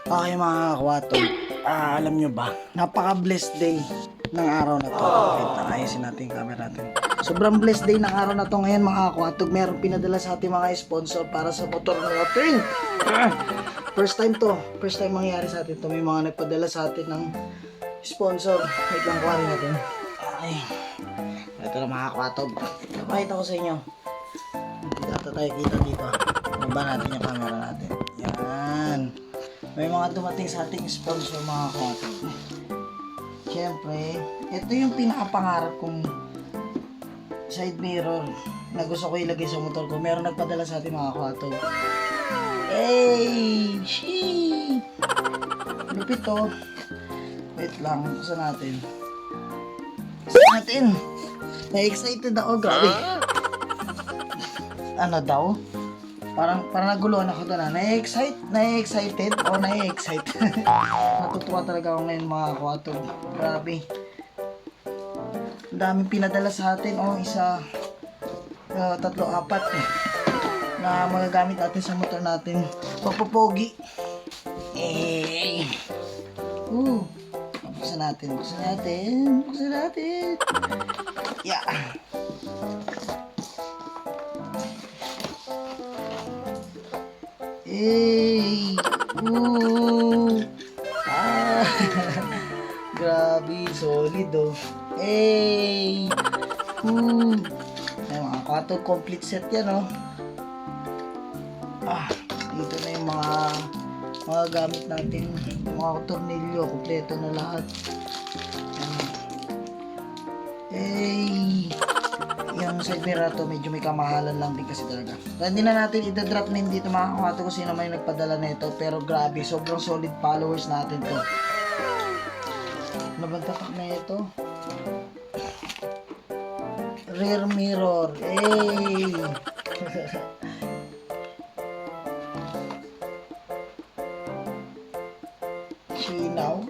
Okay mga kakwatog, alam nyo ba, napaka-blessed day ng araw na to. Wait lang, ayusin natin yung camera natin. Sobrang blessed day ng araw na to ngayon mga kakwatog. Meron pinadala sa ating mga sponsor para sa motor natin. First time to, first time mangyari sa atin to. May mga nagpadala sa atin ng sponsor. Wait lang, kuha rin natin. Ay, ito na mga kakwatog. Pakita ko sa inyo. Hindi ata tayo kita dito. Baba natin yung camera natin. Yan. May mga dumating sa ating sponsor mga kakwatog. Siyempre, ito yung pinakapangarap kong side mirror na gusto ko ilagay sa motor ko. Meron nagpadala sa ating mga kakwatog. Hey! Shee! Lupit to. Wait lang, buksan natin. Buksan natin! Na-excited ako, grabe. Ano daw? Parang naguluhan ako doon. Na-excited o na-excite? Natutuwa talaga ako ngayon mga kakwatog. Grabe. Ang daming pinadala sa atin. Isa, tatlo, apat na magagamit natin sa motor natin. Pagpupogi. Buksan natin. Yeah. Grabe, solid oh. Ay, mga kakwatog, complete set yan oh. Dito na yung mga gamit natin, mga tornilyo, kompleto na lahat. Yung side mirror to, medyo may kamahalan lang din kasi talaga. Kaya hindi na natin idadrop na dito mga kakwatog kung sino may nagpadala na ito. Pero grabe, sobrang solid followers natin to. Ano bang tatak na ito? Rear mirror. Chinaw.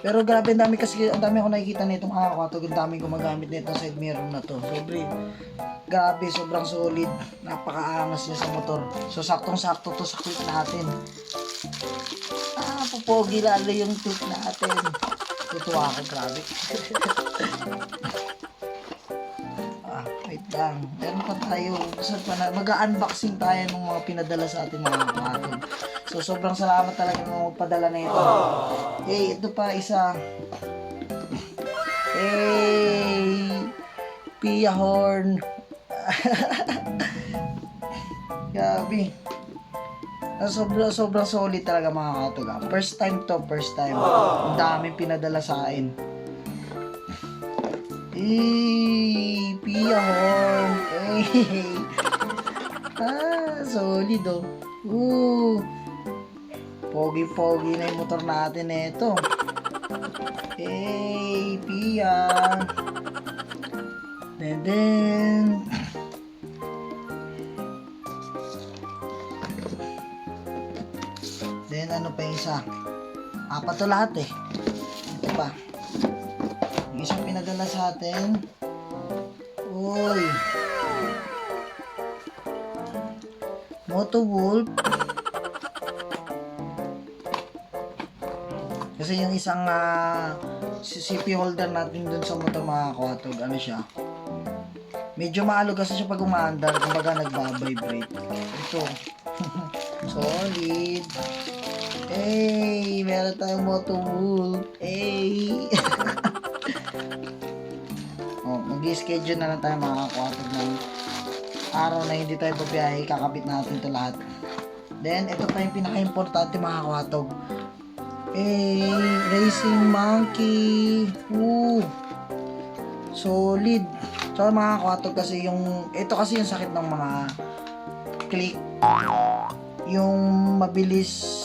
Pero grabe, ang dami ako nakikita nito mga kakwatog. Ang dami gumagamit nito side mirror na to. Grabe, sobrang solid. Napakaangas niya sa motor. So saktong-sakto to sa clip natin. Pupogi lalo yung clip natin. Tutuwa ako, grabe. Wait lang. Meron pa tayo. Mag-unboxing tayo ng mga pinadala sa atin mga kakwatog. So sobrang salamat talaga ng magpadala na ito. Ito pa isa. Pia horn. Grabe. Sobrang solid talaga mga kakwatog. First time. Ang daming pinadala sa akin. Pia horn. Solid oh. Pogi-pogi na yung motor natin ito. Pia. Then ano pa yung isa? Apat to lahat eh. Ito pa. Yung isang pinadala sa atin. Motowolf. Kasi yung isang CP holder natin dun sa motor mga kakwatog, ano siya? Medyo maalog kasi siya pag umaandar, kumbaga nagbabibrate. Ito. Solid. Meron tayong Motowolf. Mag-schedule na lang tayo mga kakwatog ng araw na hindi tayo pabiyahe, kakabit natin to lahat. Then, ito pa yung pinaka-importante mga kakwatog. Racing Monkey. Solid. So mga kakwatog kasi ito kasi yung sakit ng mga click. Yung mabilis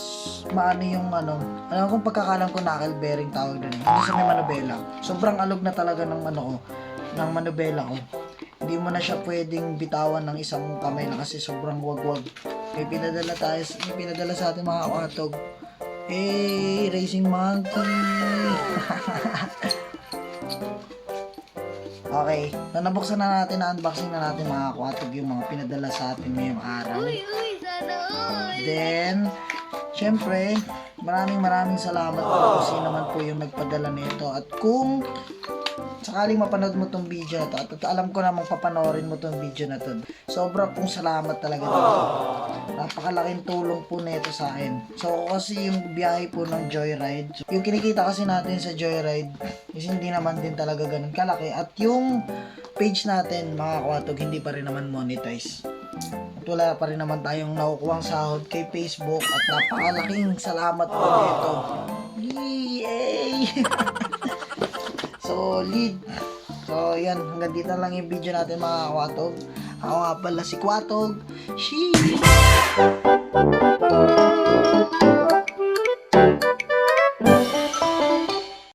maano yung alam kong pagkakalam ko knuckle bearing tawag doon. Hindi sa may manubela. Sobrang alog na talaga ng ng manubela ko. Hindi mo na siya pwedeng bitawan ng isang kamay na kasi sobrang wagwag. May pinadala sa ating mga kakwatog. Racing Monkey. Okay, nabuksan na natin, na-unboxing na natin mga kakwatog yung mga pinadala sa atin ngayong araw. Uy, sana all. Then, Siyempre, maraming salamat po kung sino man po yung nagpadala nito. At kung sakaling mapanood mo tong video na to, at alam ko namang papanoorin mo tong video na to, sobra pong salamat talaga dito. Napakalaking tulong po nito sa akin. So kasi yung biyahe po ng Joyride, yung kinikita kasi natin sa Joyride is hindi naman din talaga ganun kalaki. At yung page natin mga kwatog, hindi pa rin naman monetize. At wala pa rin naman tayong nakukuhang sahod kay Facebook. At napakalaking salamat po nito. Yay! Solid. So, yan. Hanggang dito lang yung video natin mga kwatog. Ako nga pala si Kwatog. Sheesh!